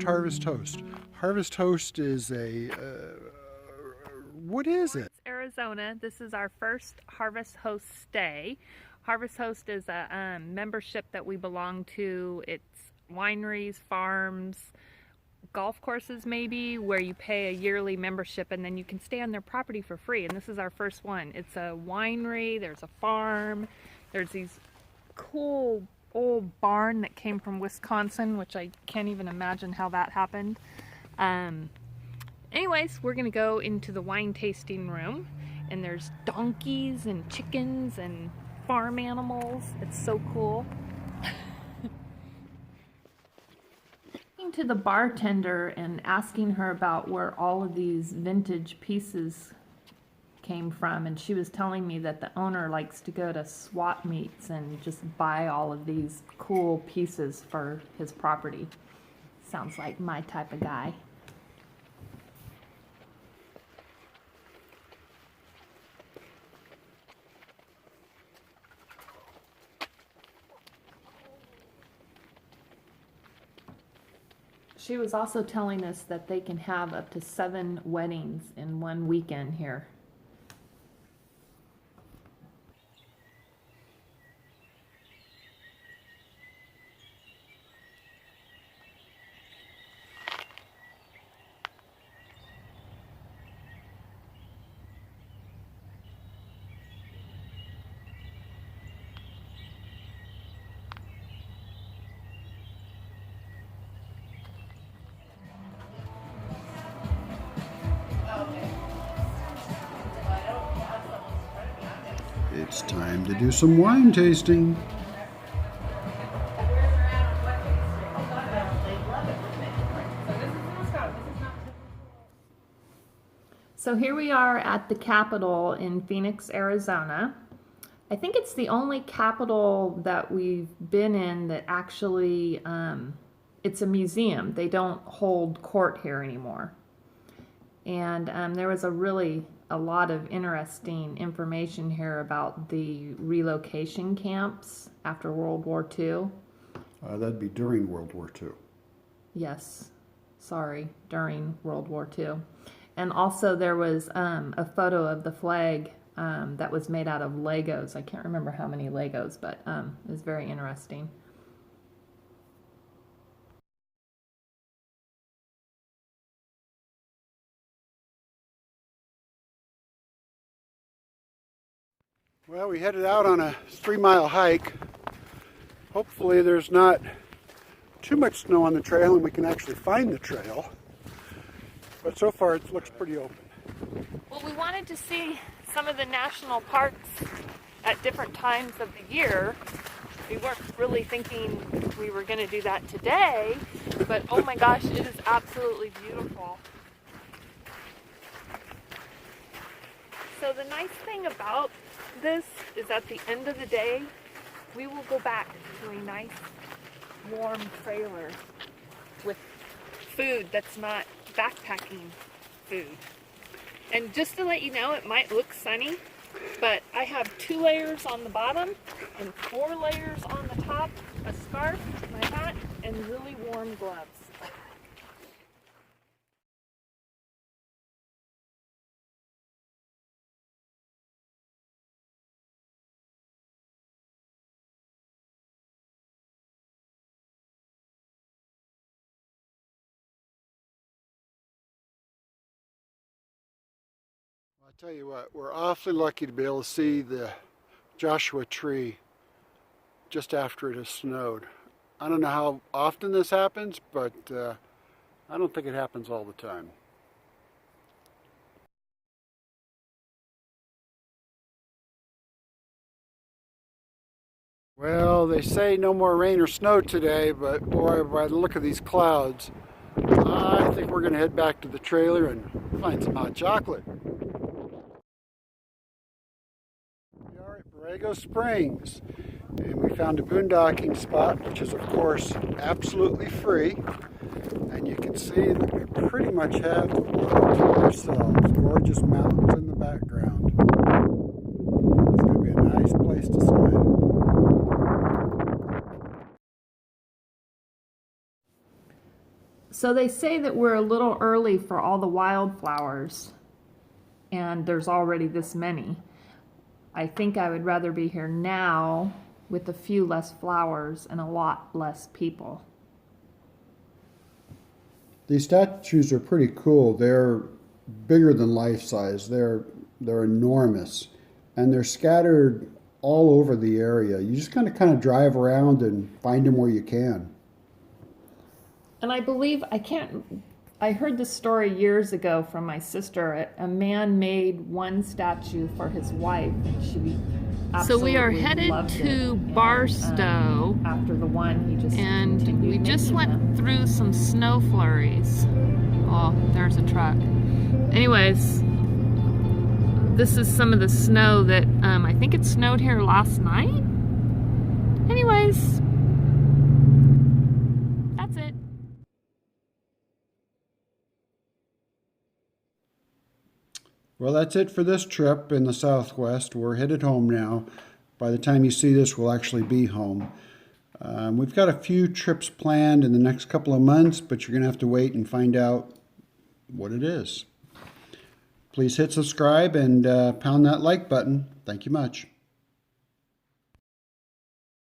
finished Harvest Toast. Harvest Toast is what is it? Arizona. This is our first Harvest Host stay. Harvest Host is a membership that we belong to. It's wineries, farms, golf courses maybe, where you pay a yearly membership and then you can stay on their property for free. And this is our first one. It's a winery, there's a farm, there's these cool old barn that came from Wisconsin, which I can't even imagine how that happened. Anyways, we're gonna go into the wine tasting room, and there's donkeys and chickens and farm animals. It's so cool. Talking to the bartender and asking her about where all of these vintage pieces came from, and she was telling me that the owner likes to go to swap meets and just buy all of these cool pieces for his property. Sounds like my type of guy. She was also telling us that they can have up to 7 weddings in one weekend here. It's time to do some wine tasting. So here we are at the Capitol in Phoenix, Arizona. I think it's the only Capitol that we've been in that actually, it's a museum. They don't hold court here anymore. And there was a lot of interesting information here about the relocation camps after World War II. That'd be during World War II. Yes, sorry, during World War II. And also there was a photo of the flag that was made out of Legos. I can't remember how many Legos, but it was very interesting. Well, we headed out on a 3-mile hike. Hopefully there's not too much snow on the trail and we can actually find the trail. But so far it looks pretty open. Well, we wanted to see some of the national parks at different times of the year. We weren't really thinking we were going to do that today, but oh my gosh, it is absolutely beautiful. So the nice thing about this is at the end of the day, we will go back to a nice warm trailer with food that's not backpacking food. And just to let you know, it might look sunny, but I have 2 layers on the bottom and 4 layers on the top, a scarf, my hat, and really warm gloves. I'll tell you what, we're awfully lucky to be able to see the Joshua tree just after it has snowed. I don't know how often this happens, but I don't think it happens all the time. Well, they say no more rain or snow today, but boy, by the look of these clouds, I think we're going to head back to the trailer and find some hot chocolate. We are at Borrego Springs, and we found a boondocking spot, which is of course absolutely free. And you can see that we pretty much have the world to ourselves. Gorgeous mountains in the background. It's going to be a nice place to stay. So they say that we're a little early for all the wildflowers, and there's already this many. I think I would rather be here now with a few less flowers and a lot less people. These statues are pretty cool. They're bigger than life size. They're enormous, and they're scattered all over the area. You just kind of drive around and find them where you can. And I believe, I heard this story years ago from my sister. A man made one statue for his wife, and she absolutely So we are headed loved to it. Barstow, And, after the one, he just and continued we just making went them. through some snow flurries. Oh, there's a truck. Anyways, this is some of the snow that I think it snowed here last night. Anyways, that's it. Well, that's it for this trip in the Southwest. We're headed home now. By the time you see this, we'll actually be home. We've got a few trips planned in the next couple of months, but you're going to have to wait and find out what it is. Please hit subscribe and pound that like button. Thank you much.